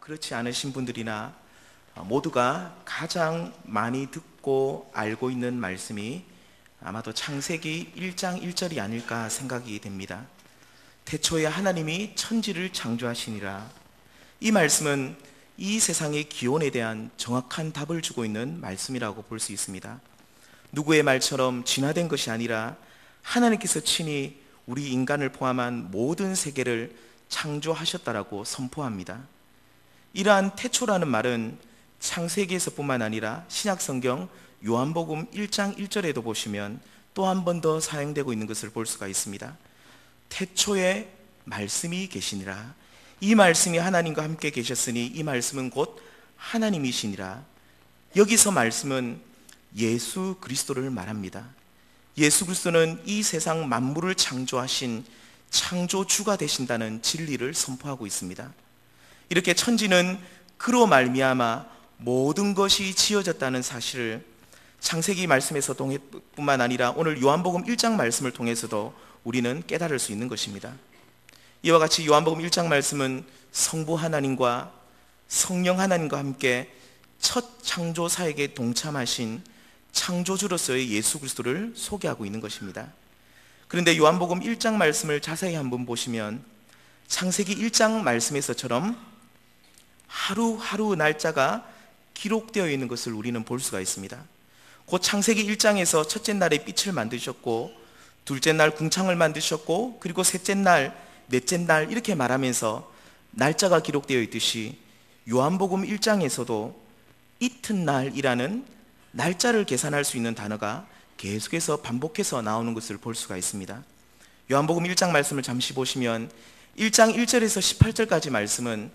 그렇지 않으신 분들이나 모두가 가장 많이 듣고 알고 있는 말씀이 아마도 창세기 1장 1절이 아닐까 생각이 됩니다. 태초에 하나님이 천지를 창조하시니라. 이 말씀은 이 세상의 기원에 대한 정확한 답을 주고 있는 말씀이라고 볼 수 있습니다. 누구의 말처럼 진화된 것이 아니라 하나님께서 친히 우리 인간을 포함한 모든 세계를 창조하셨다라고 선포합니다. 이러한 태초라는 말은 창세기에서뿐만 아니라 신약성경 요한복음 1장 1절에도 보시면 또 한 번 더 사용되고 있는 것을 볼 수가 있습니다. 태초에 말씀이 계시니라. 이 말씀이 하나님과 함께 계셨으니 이 말씀은 곧 하나님이시니라. 여기서 말씀은 예수 그리스도를 말합니다. 예수 그리스도는 이 세상 만물을 창조하신 창조주가 되신다는 진리를 선포하고 있습니다. 이렇게 천지는 그로 말미암아 모든 것이 지어졌다는 사실을 창세기 말씀에서 뿐만 아니라 오늘 요한복음 1장 말씀을 통해서도 우리는 깨달을 수 있는 것입니다. 이와 같이 요한복음 1장 말씀은 성부 하나님과 성령 하나님과 함께 첫 창조사에게 동참하신 창조주로서의 예수 그리스도를 소개하고 있는 것입니다. 그런데 요한복음 1장 말씀을 자세히 한번 보시면 창세기 1장 말씀에서처럼 하루하루 날짜가 기록되어 있는 것을 우리는 볼 수가 있습니다. 곧 창세기 1장에서 첫째 날에 빛을 만드셨고 둘째 날 궁창을 만드셨고 그리고 셋째 날, 넷째 날 이렇게 말하면서 날짜가 기록되어 있듯이 요한복음 1장에서도 이튿날이라는 날짜를 계산할 수 있는 단어가 계속해서 반복해서 나오는 것을 볼 수가 있습니다. 요한복음 1장 말씀을 잠시 보시면 1장 1절에서 18절까지 말씀은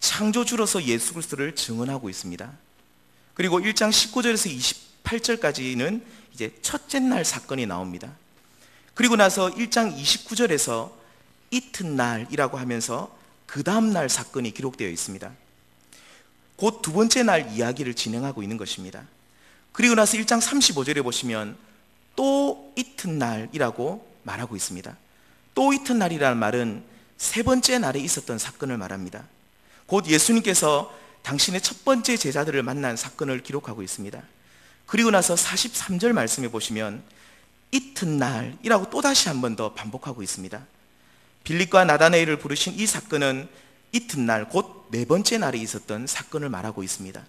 창조주로서 예수 그리스도를 증언하고 있습니다. 그리고 1장 19절에서 28절까지는 이제 첫째 날 사건이 나옵니다. 그리고 나서 1장 29절에서 이튿날이라고 하면서 그 다음 날 사건이 기록되어 있습니다. 곧 두 번째 날 이야기를 진행하고 있는 것입니다. 그리고 나서 1장 35절에 보시면 또 이튿날이라고 말하고 있습니다. 또 이튿날이라는 말은 세 번째 날에 있었던 사건을 말합니다. 곧 예수님께서 당신의 첫 번째 제자들을 만난 사건을 기록하고 있습니다. 그리고 나서 43절 말씀에 보시면 이튿날이라고 또다시 한 번 더 반복하고 있습니다. 빌립과 나다나엘을 부르신 이 사건은 이튿날 곧 네 번째 날에 있었던 사건을 말하고 있습니다.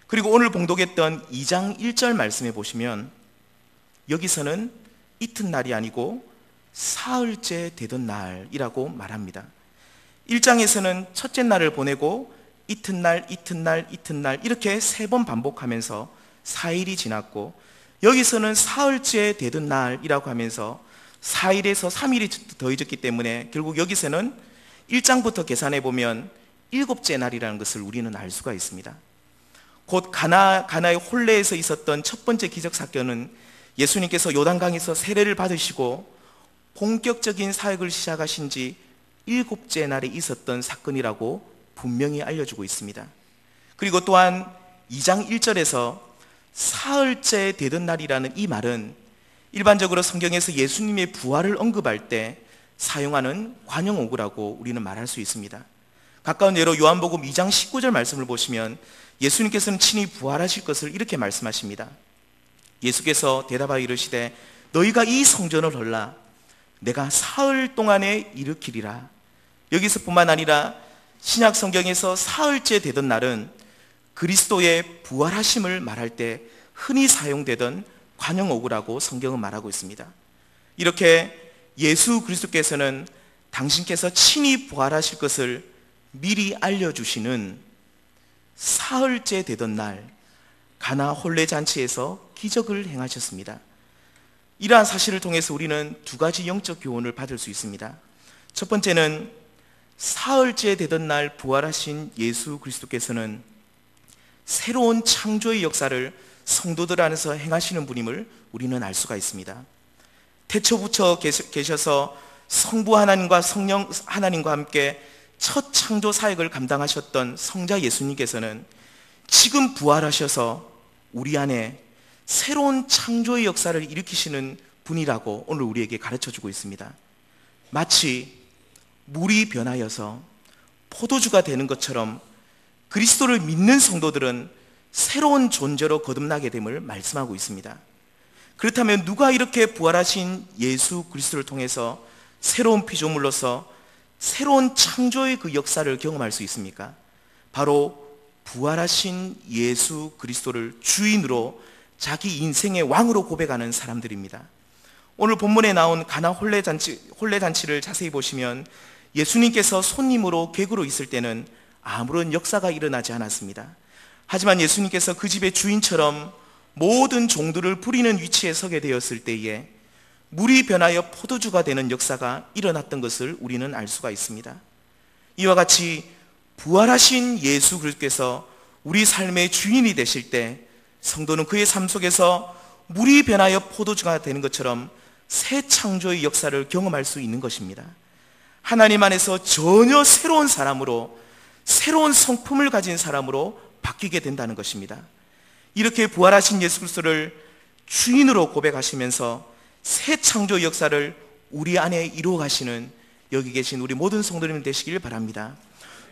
그리고 오늘 봉독했던 2장 1절 말씀에 보시면 여기서는 이튿날이 아니고 사흘째 되던 날이라고 말합니다. 1장에서는 첫째 날을 보내고 이튿날, 이튿날, 이튿날 이렇게 세 번 반복하면서 4일이 지났고 여기서는 사흘째 되던 날이라고 하면서 4일에서 3일이 더해졌기 때문에 결국 여기서는 1장부터 계산해 보면 7째 날이라는 것을 우리는 알 수가 있습니다. 곧 가나의 홀레에서 있었던 첫 번째 기적 사건은 예수님께서 요단강에서 세례를 받으시고 본격적인 사역을 시작하신 지 7째 날에 있었던 사건이라고 분명히 알려주고 있습니다. 그리고 또한 2장 1절에서 사흘째 되던 날이라는 이 말은 일반적으로 성경에서 예수님의 부활을 언급할 때 사용하는 관용어구라고 우리는 말할 수 있습니다. 가까운 예로 요한복음 2장 19절 말씀을 보시면 예수님께서는 친히 부활하실 것을 이렇게 말씀하십니다. 예수께서 대답하여 이르시되 너희가 이 성전을 헐라 내가 사흘 동안에 일으키리라. 여기서뿐만 아니라 신약 성경에서 사흘째 되던 날은 그리스도의 부활하심을 말할 때 흔히 사용되던 관용어구라고 성경은 말하고 있습니다. 이렇게 예수 그리스도께서는 당신께서 친히 부활하실 것을 미리 알려주시는 사흘째 되던 날 가나 혼례 잔치에서 기적을 행하셨습니다. 이러한 사실을 통해서 우리는 두 가지 영적 교훈을 받을 수 있습니다. 첫 번째는 사흘째 되던 날 부활하신 예수 그리스도께서는 새로운 창조의 역사를 성도들 안에서 행하시는 분임을 우리는 알 수가 있습니다. 태초부터 계셔서 성부 하나님과 성령 하나님과 함께 첫 창조 사역을 감당하셨던 성자 예수님께서는 지금 부활하셔서 우리 안에 새로운 창조의 역사를 일으키시는 분이라고 오늘 우리에게 가르쳐주고 있습니다. 마치 물이 변하여서 포도주가 되는 것처럼 그리스도를 믿는 성도들은 새로운 존재로 거듭나게 됨을 말씀하고 있습니다. 그렇다면 누가 이렇게 부활하신 예수 그리스도를 통해서 새로운 피조물로서 새로운 창조의 그 역사를 경험할 수 있습니까? 바로 부활하신 예수 그리스도를 주인으로 자기 인생의 왕으로 고백하는 사람들입니다. 오늘 본문에 나온 가나 혼례잔치를 자세히 보시면 예수님께서 손님으로 객으로 있을 때는 아무런 역사가 일어나지 않았습니다. 하지만 예수님께서 그 집의 주인처럼 모든 종들을 부리는 위치에 서게 되었을 때에 물이 변하여 포도주가 되는 역사가 일어났던 것을 우리는 알 수가 있습니다. 이와 같이 부활하신 예수 그리스도께서 우리 삶의 주인이 되실 때 성도는 그의 삶 속에서 물이 변하여 포도주가 되는 것처럼 새 창조의 역사를 경험할 수 있는 것입니다. 하나님 안에서 전혀 새로운 사람으로, 새로운 성품을 가진 사람으로 바뀌게 된다는 것입니다. 이렇게 부활하신 예수 그리스도를 주인으로 고백하시면서 새 창조 역사를 우리 안에 이루어 가시는 여기 계신 우리 모든 성도님 되시길 바랍니다.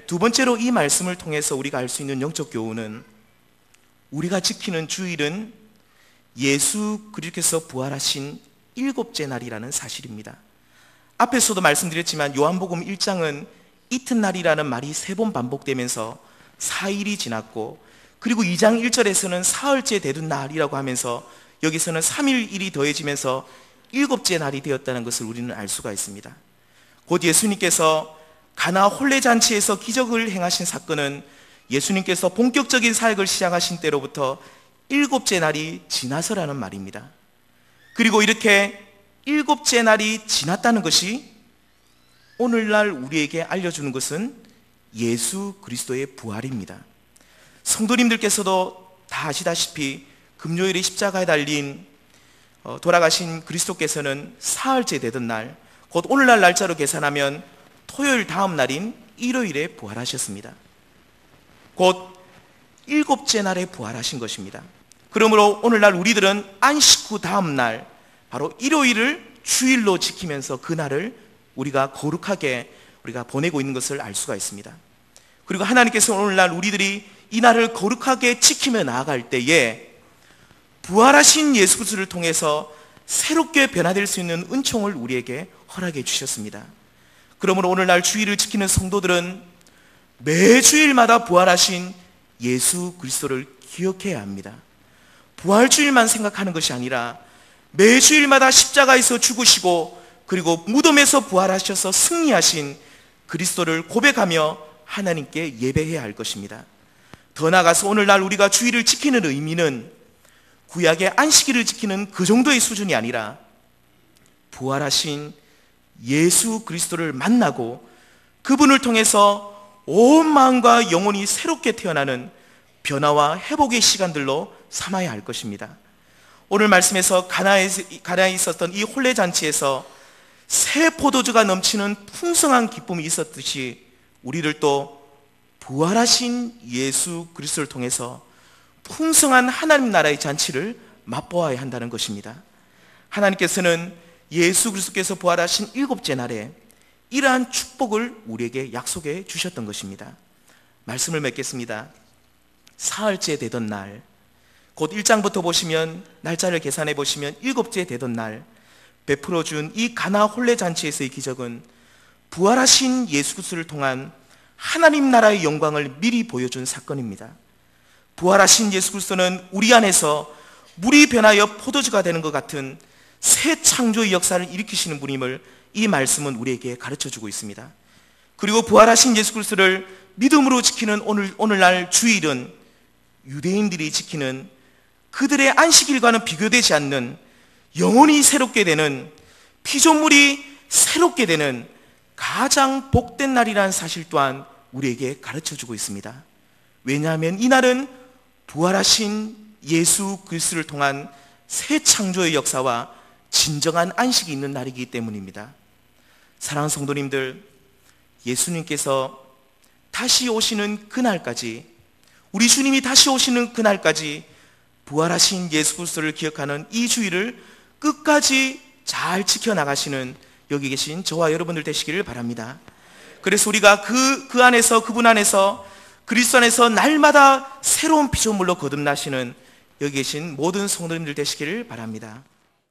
두 번째로 이 말씀을 통해서 우리가 알 수 있는 영적 교훈은 우리가 지키는 주일은 예수 그리스도께서 부활하신 일곱째 날이라는 사실입니다. 앞에서도 말씀드렸지만 요한복음 1장은 이튿날이라는 말이 3번 반복되면서 4일이 지났고, 그리고 2장 1절에서는 사흘째 되던 날이라고 하면서 여기서는 3일이 더해지면서 일곱째 날이 되었다는 것을 우리는 알 수가 있습니다. 곧 예수님께서 가나 혼례잔치에서 기적을 행하신 사건은 예수님께서 본격적인 사역을 시작하신 때로부터 일곱째 날이 지나서라는 말입니다. 그리고 이렇게 일곱째 날이 지났다는 것이 오늘날 우리에게 알려주는 것은 예수 그리스도의 부활입니다. 성도님들께서도 다 아시다시피 금요일에 십자가에 달린 돌아가신 그리스도께서는 사흘째 되던 날, 곧 오늘날 날짜로 계산하면 토요일 다음 날인 일요일에 부활하셨습니다. 곧 일곱째 날에 부활하신 것입니다. 그러므로 오늘날 우리들은 안식 후 다음 날, 바로 일요일을 주일로 지키면서 그날을 우리가 거룩하게 우리가 보내고 있는 것을 알 수가 있습니다. 그리고 하나님께서 오늘날 우리들이 이 날을 거룩하게 지키며 나아갈 때에 부활하신 예수 그리스도를 통해서 새롭게 변화될 수 있는 은총을 우리에게 허락해 주셨습니다. 그러므로 오늘날 주일을 지키는 성도들은 매주일마다 부활하신 예수 그리스도를 기억해야 합니다. 부활주일만 생각하는 것이 아니라 매주일마다 십자가에서 죽으시고 그리고 무덤에서 부활하셔서 승리하신 그리스도를 고백하며 하나님께 예배해야 할 것입니다. 더 나아가서 오늘날 우리가 주일을 지키는 의미는 구약의 안식일을 지키는 그 정도의 수준이 아니라 부활하신 예수 그리스도를 만나고 그분을 통해서 온 마음과 영혼이 새롭게 태어나는 변화와 회복의 시간들로 삼아야 할 것입니다. 오늘 말씀에서 가나에 있었던 이 혼례잔치에서 새 포도주가 넘치는 풍성한 기쁨이 있었듯이 우리를 또 부활하신 예수 그리스도를 통해서 풍성한 하나님 나라의 잔치를 맛보아야 한다는 것입니다. 하나님께서는 예수 그리스도께서 부활하신 일곱째 날에 이러한 축복을 우리에게 약속해 주셨던 것입니다. 말씀을 맺겠습니다. 사흘째 되던 날, 곧 1장부터 보시면 날짜를 계산해 보시면 일곱째 되던 날 베풀어 준 이 가나 혼례잔치에서의 기적은 부활하신 예수 그리스도를 통한 하나님 나라의 영광을 미리 보여준 사건입니다. 부활하신 예수 그리스도는 우리 안에서 물이 변하여 포도주가 되는 것 같은 새 창조의 역사를 일으키시는 분임을 이 말씀은 우리에게 가르쳐주고 있습니다. 그리고 부활하신 예수 그리스도를 믿음으로 지키는 오늘날 주일은 유대인들이 지키는 그들의 안식일과는 비교되지 않는 영혼이 새롭게 되는, 피조물이 새롭게 되는 가장 복된 날이라는 사실 또한 우리에게 가르쳐주고 있습니다. 왜냐하면 이 날은 부활하신 예수 그리스도를 통한 새 창조의 역사와 진정한 안식이 있는 날이기 때문입니다. 사랑하는 성도님들, 예수님께서 다시 오시는 그날까지, 우리 주님이 다시 오시는 그날까지 부활하신 예수 그리스도를 기억하는 이 주일을 끝까지 잘 지켜나가시는 여기 계신 저와 여러분들 되시기를 바랍니다. 그래서 우리가 그 안에서, 그분 안에서 그리스도 안에서 날마다 새로운 피조물로 거듭나시는 여기 계신 모든 성도님들 되시기를 바랍니다.